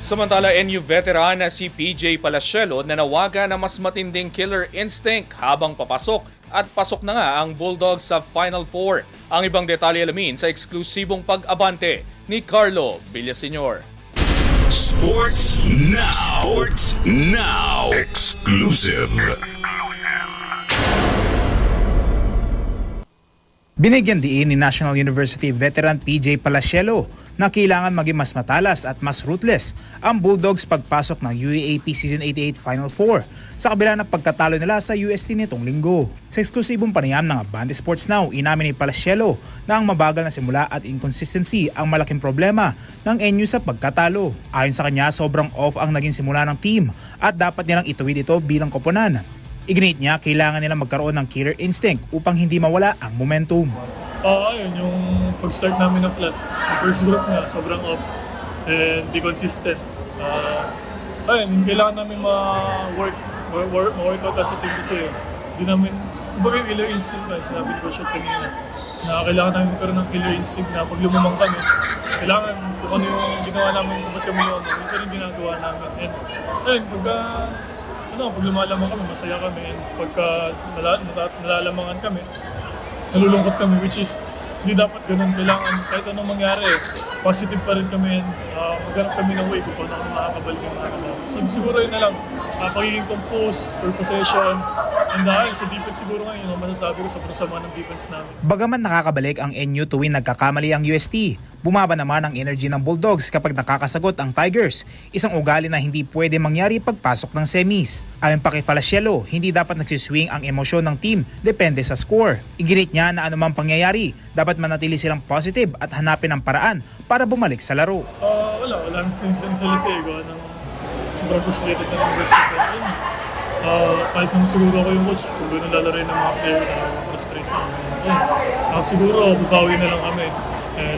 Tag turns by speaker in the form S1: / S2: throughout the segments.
S1: Samantala, NU veteran na si PJ Palacielo nanawagan na mas matinding killer instinct habang papasok at pasok na nga ang Bulldogs sa Final Four. Ang ibang detalye alamin sa eksklusibong pag-abante ni Carlo Villaseñor.
S2: Sports Now. Sports Now. Exclusive.
S3: Binigyan diin ni National University veteran PJ Palacielo na kailangan maging mas matalas at mas ruthless ang Bulldogs pagpasok ng UAAP Season 88 Final Four sa kabila ng pagkatalo nila sa UST nitong linggo. Sa eksklusibong panayam ng Abante Sports Now, inamin ni Palacielo na ang mabagal na simula at inconsistency ang malaking problema ng NU sa pagkatalo. Ayon sa kanya, sobrang off ang naging simula ng team at dapat nilang ituwid ito bilang koponan. Ignite niya, kailangan nila magkaroon ng killer instinct upang hindi mawala ang momentum.
S4: Ayun, yung pag-start namin ng flat, yung first group nga, sobrang off and di consistent. Ayun, kailangan namin ma-workout as a team kasi di namin, kumbaga yung killer instinct na, sinabi ko siya kanina, na kailangan namin magkaroon ng killer instinct na pag lumamang kami, kailangan kung ano yung ginawa namin, kung ba't kami lumamang, yung pa rin ginagawa namin. And ayun, pag lumalamang kami, masaya kami. And pagka nalalamangan kami, nalulungkot kami, which is hindi dapat ganun. Kailangan kahit anong mangyari, positive pa rin kami. Maghanap kami ng way kung paano kami makakabalik yung mga kami. So siguro yun na lang, pagiging compose per possession. And dahil sa defense siguro ngayon, yun ang masasabi ko sa sama ng defense namin.
S3: Bagaman nakakabalik ang NU tuwing nagkakamali ang UST, bumaba naman ang energy ng Bulldogs kapag nakakasagot ang Tigers, isang ugali na hindi pwede mangyari pagpasok ng semis. Ayon pa kay Palacielo, hindi dapat nagsiswing ang emosyon ng team depende sa score. Iginit niya na anumang pangyayari, dapat manatili silang positive at hanapin ang paraan para bumalik sa laro.
S4: Wala nang tension sa Lisego. Sobrang frustrated na ng version natin. Kahit naman siguro ako yung coach, kung gano'n lalaroin ng mga player na frustrated. Siguro, bubawi na lang kami.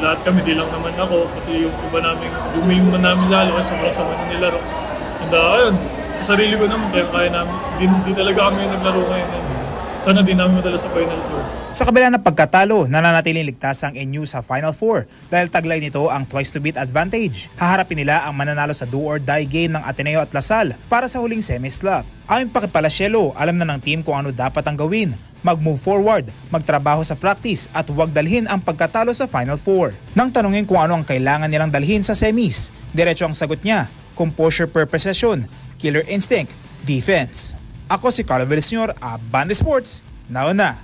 S4: Lahat kami, di lang naman ako, pati yung iba namin, gumiman namin lalo kasi sobrang sama na nilaro. And ayun, sa sarili ko naman, kaya namin, di talaga kami naglaro ngayon. Sana di namin madala sa Final Four.
S3: Sa kabila ng pagkatalo, nananatiling ligtas ang NU sa Final Four dahil taglay nito ang twice-to-beat advantage. Haharapin nila ang mananalo sa do-or-die game ng Ateneo at Lasal para sa huling semi-slot. Ayon pa kay Palacielo, alam na ng team kung ano dapat ang gawin. Mag-move forward, magtrabaho sa practice at huwag dalhin ang pagkatalo sa Final Four. Nang tanungin kung ano ang kailangan nilang dalhin sa semis, diretso ang sagot niya, composure per possession, killer instinct, defense. Ako si Carlo Villaseñor, Abante Sports, now na.